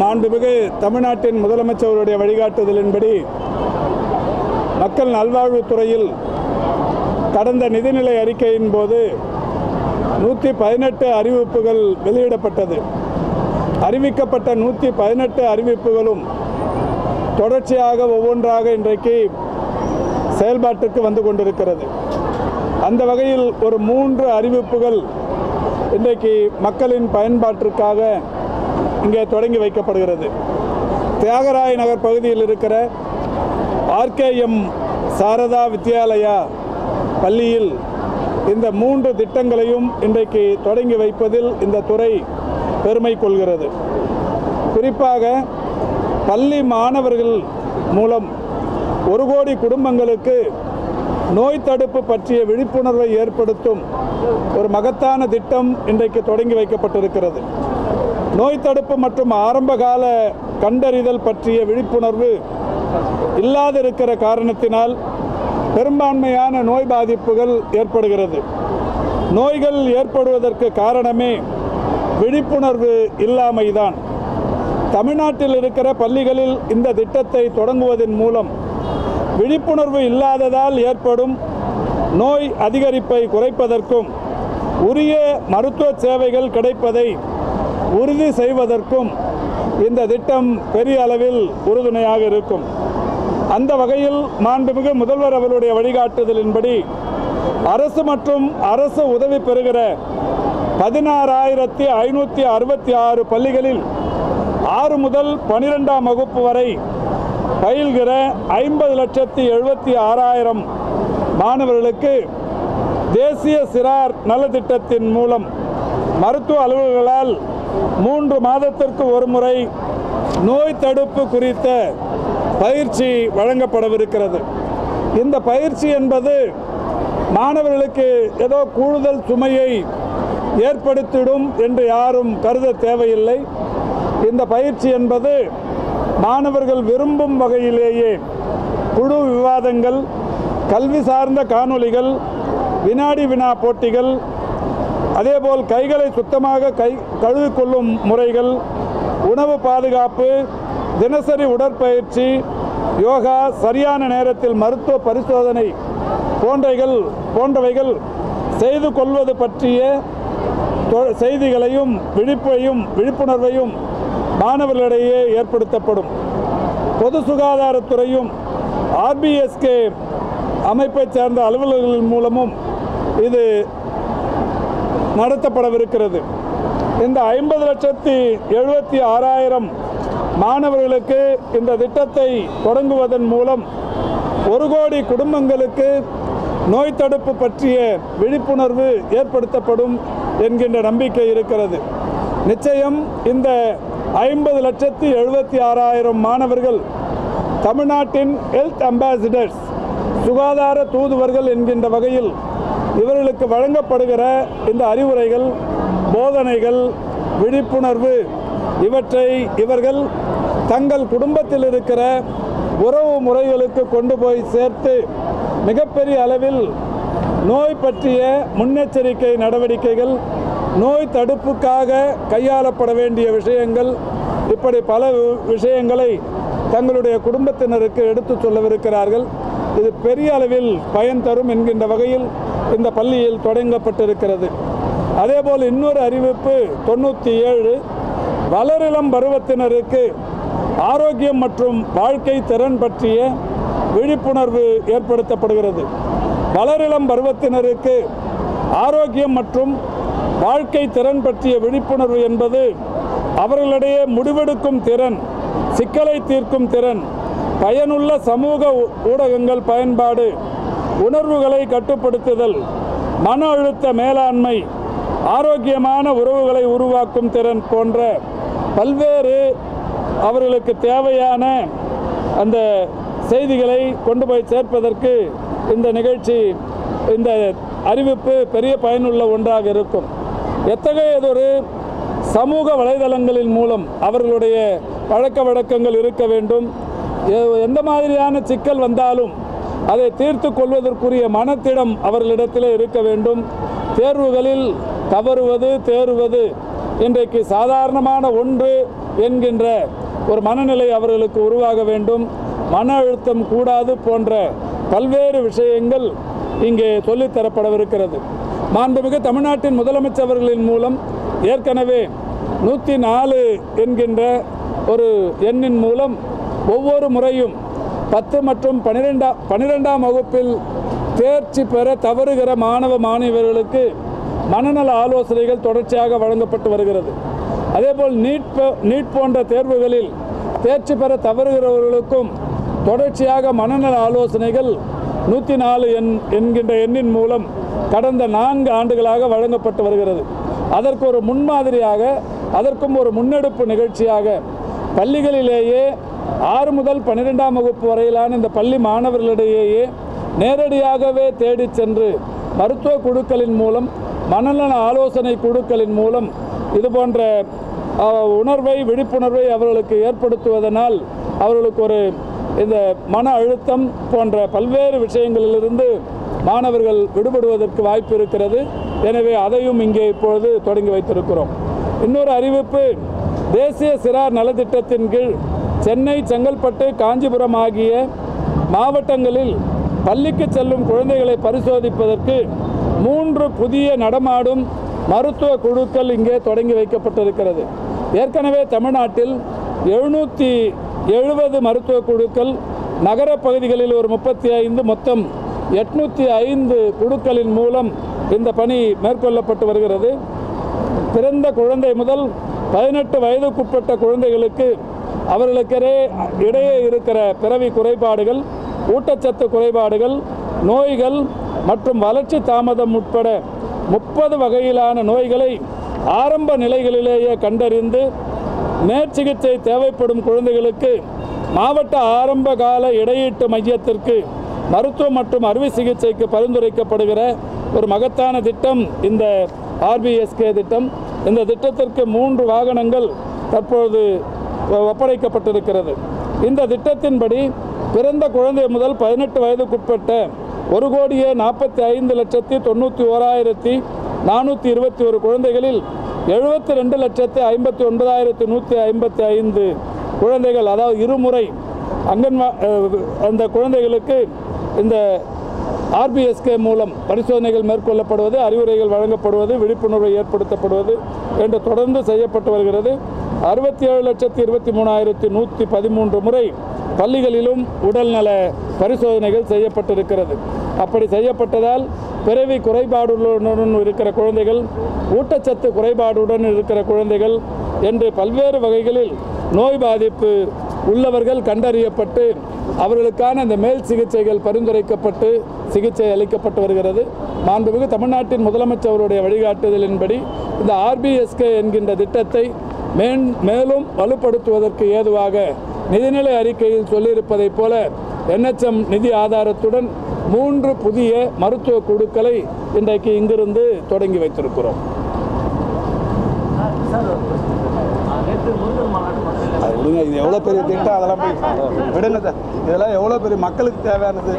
மாண்புமிகு தமிழ்நாட்டின் முதலமைச்சருடைய வழிகாட்டுதலின்படி மக்கள் நல்வாழ்வுத்துறையில் கடந்த நிதிநிலை அறிக்கையின் போது 118 அறிவிப்புகள் வெளியிடப்பட்டது. அறிவிக்கப்பட்ட 118 அறிவிப்புகளும் தொடர்ச்சியாக ஒவ்வொன்றாக இன்றைக்கு செயல்பாட்டுக்கு வந்து கொண்டிருக்கிறது. அந்த வகையில் ஒரு 3 அறிவிப்புகள் இன்றைக்கு மக்களின் பயன்பாட்டிற்காக இங்கே தொடங்கி வைக்கப்படுகிறது. தியாகராய நகர் பகுதியில் இருக்கிற ஆர்கேஎம் சாரதா வித்யாலயா பள்ளியில் இந்த 3 திட்டங்களையும் இன்றைக்கு தொடங்கி வைப்பதில் இந்த துறை பெருமை கொள்கிறது. குறிப்பாக பள்ளி மாணவர்கள் மூலம் 1 கோடி குடும்பங்களுக்கு நோய் தடுப்பு பற்றிய விழிப்புணர்வை ஏற்படுத்தும் ஒரு மகத்தான திட்டம் இன்றைக்கு தொடங்கி வைக்கப்பட்டிருக்கிறது. நோய் தடுப்பு மற்றும் ஆரம்பகால கண்டறிதல் பற்றிய விழிப்புணர்வு இல்லாதிருக்கிற காரணத்தினால் பெரும்பான்மையான நோய் பாதிப்புகள் ஏற்படுகிறது. நோய்கள் ஏற்படுவதற்கு காரணமே விழிப்புணர்வு இல்லாமைதான். தமிழ்நாட்டில் இருக்கிற பள்ளிகளில் இந்த திட்டத்தை தொடங்குவதன் மூலம் விழிப்புணர்வு இல்லாததால் ஏற்படும் நோய் அதிகரிப்பை குறைப்பதற்கும் உரிய மருத்துவ சேவைகள் கிடைப்பதை உறுதி செய்வதற்கும் இந்த திட்டம் பெரிய அளவில் உறுதுணையாக இருக்கும். அந்த வகையில் மாண்புமிகு முதல்வர் அவருடைய வழிகாட்டுதலின்படி அரசு மற்றும் அரசு உதவி பெறுகிற 16,566 பள்ளிகளில் 6 முதல் 12ஆம் வகுப்பு வரை பயில்கிற 50,76,000 மாணவர்களுக்கு தேசிய சிறார் நலத்திட்டத்தின் மூலம் மருத்துவ அலுவலர்களால் 3 மாதத்திற்கு ஒரு முறை நோய் தடுப்பு குறித்த பயிற்சி வழங்கப்படவிருக்கிறது. இந்த பயிற்சி என்பது மாணவர்களுக்கு ஏதோ கூடுதல் சுமையை ஏற்படுத்திடும் என்று யாரும் கருத தேவையில்லை. இந்த பயிற்சி என்பது மாணவர்கள் விரும்பும் வகையிலேயே குழு விவாதங்கள், கல்வி சார்ந்த காணொளிகள், வினாடி வினா போட்டிகள், அதேபோல் கைகளை சுத்தமாக கழுவிக்கொள்ளும் முறைகள், உணவு பாதுகாப்பு, தினசரி உடற்பயிற்சி, யோகா, சரியான நேரத்தில் மருத்துவ பரிசோதனை போன்றவைகள் செய்து கொள்வது பற்றிய செய்திகளையும் விழிப்புணர்வையும் மாணவர்களிடையே ஏற்படுத்தப்படும். பொது சுகாதாரத்துறையும் RBSK அமைப்பைச் சேர்ந்த அலுவலர்கள் மூலமும் இது நடத்தப்படவிருக்கிறது. இந்த 50,76,000 மாணவர்களுக்கு இந்த திட்டத்தை தொடங்குவதன் மூலம் 1 கோடி குடும்பங்களுக்கு நோய் தடுப்பு பற்றிய விழிப்புணர்வு ஏற்படுத்தப்படும் என்கின்ற நம்பிக்கை இருக்கிறது. நிச்சயம் இந்த 50,76,000 மாணவர்கள் தமிழ்நாட்டின் ஹெல்த் அம்பாசிடர்ஸ், சுகாதார தூதுவர்கள் என்கின்ற வகையில் இவர்களுக்கு வழங்கப்படுகிற இந்த அறிவுரைகள், போதனைகள், விழிப்புணர்வு இவற்றை இவர்கள் தங்கள் குடும்பத்தில் இருக்கிற உறவு முறைகளுக்கு கொண்டு போய் சேர்த்து மிகப்பெரிய அளவில் நோய் பற்றிய முன்னெச்சரிக்கை நடவடிக்கைகள், நோய் தடுப்புக்காக கையாளப்பட வேண்டிய விஷயங்கள், இப்படி பல விஷயங்களை தங்களுடைய குடும்பத்தினருக்கு எடுத்துச் சொல்லவிருக்கிறார்கள். இது பெரிய அளவில் பயன் தரும் என்கின்ற வகையில் இந்த பள்ளியில் தொடங்கப்பட்டிருக்கிறது. அதேபோல் இன்னொரு அறிவிப்பு 97 வளரிளம் பருவத்தினருக்கு ஆரோக்கியம் மற்றும் வாழ்க்கை திறன் பற்றிய விழிப்புணர்வு ஏற்படுத்தப்படுகிறது. வளரிளம் பருவத்தினருக்கு ஆரோக்கியம் மற்றும் வாழ்க்கை திறன் பற்றிய விழிப்புணர்வு என்பது அவர்களிடையே முடிவெடுக்கும் திறன், சிக்கலை தீர்க்கும் திறன், பயனுள்ள சமூக ஊடகங்கள் பயன்பாடு, உணர்வுகளை கட்டுப்படுத்துதல், மன அழுத்த மேலாண்மை, ஆரோக்கியமான உறவுகளை உருவாக்கும் திறன் போன்ற பல்வேறு அவர்களுக்கு தேவையான அந்த செய்திகளை கொண்டு போய் சேர்ப்பதற்கு இந்த நிகழ்ச்சி, இந்த அறிவிப்பு பெரிய பயனுள்ள ஒன்றாக இருக்கும். எத்தகையதொரு சமூக வலைதளங்களின் மூலம் அவர்களுடைய பழக்க வழக்கங்கள் இருக்க வேண்டும். எந்த மாதிரியான சிக்கல் வந்தாலும் அதை தீர்த்து கொள்வதற்குரிய மனத்திடம் அவர்களிடத்தில் இருக்க வேண்டும். தேர்வுகளில் தவறுவது, தேறுவது இன்றைக்கு சாதாரணமான ஒன்று என்கின்ற ஒரு மனநிலை அவர்களுக்கு உருவாக வேண்டும். மன அழுத்தம் கூடாது போன்ற பல்வேறு விஷயங்கள் இங்கே சொல்லித்தரப்படவிருக்கிறது. மாண்புமிகு தமிழ்நாட்டின் முதலமைச்சர்களின் மூலம் ஏற்கனவே 104 என்கின்ற ஒரு எண்ணின் மூலம் ஒவ்வொரு முறையும் 10 மற்றும் 12ஆம் வகுப்பில் தேர்ச்சி பெற தவறுகிற மாணவர்களுக்கு மனநல ஆலோசனைகள் தொடர்ச்சியாக வழங்கப்பட்டு வருகிறது. அதேபோல் நீட் போன்ற தேர்வுகளில் தேர்ச்சி பெற தவறுகிறவர்களுக்கும் தொடர்ச்சியாக மனநல ஆலோசனைகள் 104 என்கின்ற எண்ணின் மூலம் கடந்த 4 ஆண்டுகளாக வழங்கப்பட்டு வருகிறது. அதற்கு ஒரு முன்மாதிரியாக, அதற்கும் ஒரு முன்னெடுப்பு நிகழ்ச்சியாக பள்ளிகளிலேயே 6 முதல் 12ஆம் வகுப்பு வரையிலான இந்த பள்ளி மாணவர்களிடையே நேரடியாகவே தேடி சென்று மருத்துவ குழுக்களின் மூலம், மனநல ஆலோசனை குழுக்களின் மூலம் இதுபோன்ற விழிப்புணர்வை அவர்களுக்கு ஏற்படுத்துவதனால் அவர்களுக்கு ஒரு இந்த மன அழுத்தம் போன்ற பல்வேறு விஷயங்களிலிருந்து மாணவர்கள் விடுபடுவதற்கு வாய்ப்பு இருக்கிறது. எனவே அதையும் இங்கே இப்பொழுது தொடங்கி வைத்திருக்கிறோம். இன்னொரு அறிவிப்பு, தேசிய சிறார் நலத்திட்டத்தின் கீழ் சென்னை, செங்கல்பட்டு, காஞ்சிபுரம் ஆகிய மாவட்டங்களில் பள்ளிக்கு செல்லும் குழந்தைகளை பரிசோதிப்பதற்கு 3 புதிய நடமாடும் மருத்துவ குழுக்கள் இங்கே தொடங்கி வைக்கப்பட்டிருக்கிறது. ஏற்கனவே தமிழ்நாட்டில் 770 மருத்துவ குழுக்கள், நகர பகுதிகளில் ஒரு 35, மொத்தம் 805 குழுக்களின் மூலம் இந்த பணி மேற்கொள்ளப்பட்டு வருகிறது. பிறந்த குழந்தை முதல் 18 வயதுக்குட்பட்ட குழந்தைகளுக்கு அவர்களுக்கிடையே இருக்கிற பிறவி குறைபாடுகள், ஊட்டச்சத்து குறைபாடுகள், நோய்கள் மற்றும் வளர்ச்சி தாமதம் உட்பட 30 வகையிலான நோய்களை ஆரம்ப நிலைகளிலேயே கண்டறிந்து மேற்சிகிச்சை தேவைப்படும் குழந்தைகளுக்கு மாவட்ட ஆரம்ப கால இடையீட்டு மையத்திற்கு மருத்துவ மற்றும் அறுவை சிகிச்சைக்கு பரிந்துரைக்கப்படுகிற ஒரு மகத்தான திட்டம் இந்த RBSK திட்டம். இந்த திட்டத்திற்கு 3 வாகனங்கள் தற்போது ஒப்படைக்கப்பட்டிருக்கிறது. இந்த திட்டத்தின்படி பிறந்த குழந்தை முதல் 18 வயதுக்குட்பட்ட 1,40,91,421 குழந்தைகளில் 72,59,155 குழந்தைகள், அதாவது இருமுறை அந்த குழந்தைகளுக்கு இந்த RBSK மூலம் பரிசோதனைகள் மேற்கொள்ளப்படுவது, அறிவுரைகள் வழங்கப்படுவது, விழிப்புணர்வு ஏற்படுத்தப்படுவது என்று தொடர்ந்து செய்யப்பட்டு வருகிறது. 67,23,113 முறை பள்ளிகளிலும் உடல்நல பரிசோதனைகள் செய்யப்பட்டிருக்கிறது. அப்படி செய்யப்பட்டதால் பிறவி குறைபாடுடன் இருக்கிற குழந்தைகள், ஊட்டச்சத்து குறைபாடுடன் இருக்கிற குழந்தைகள் என்று பல்வேறு வகைகளில் நோய் பாதிப்பு உள்ளவர்கள் கண்டறியப்பட்டு அவர்களுக்கான இந்த மேல் சிகிச்சைகள் பரிந்துரைக்கப்பட்டு சிகிச்சை அளிக்கப்பட்டு வருகிறது. மாண்புமிகு தமிழ்நாட்டின் முதலமைச்சருடைய வழிகாட்டுதலின்படி இந்த RBSK என்கின்ற திட்டத்தை மேலும் வலுப்படுத்துவதற்கு ஏதுவாக நிதிநிலை அறிக்கையில் சொல்லியிருப்பதைப் போல NHM நிதி ஆதாரத்துடன் 3 புதிய மருத்துவ குழுக்களை இன்றைக்கு இங்கிருந்து தொடங்கி வைத்திருக்கிறோம். விடுங்க, இது எவ்வளோ பெரிய திட்டம், அதெல்லாம் போய் விடுங்க சார். இதெல்லாம் எவ்வளோ பெரிய மக்களுக்கு தேவையானது.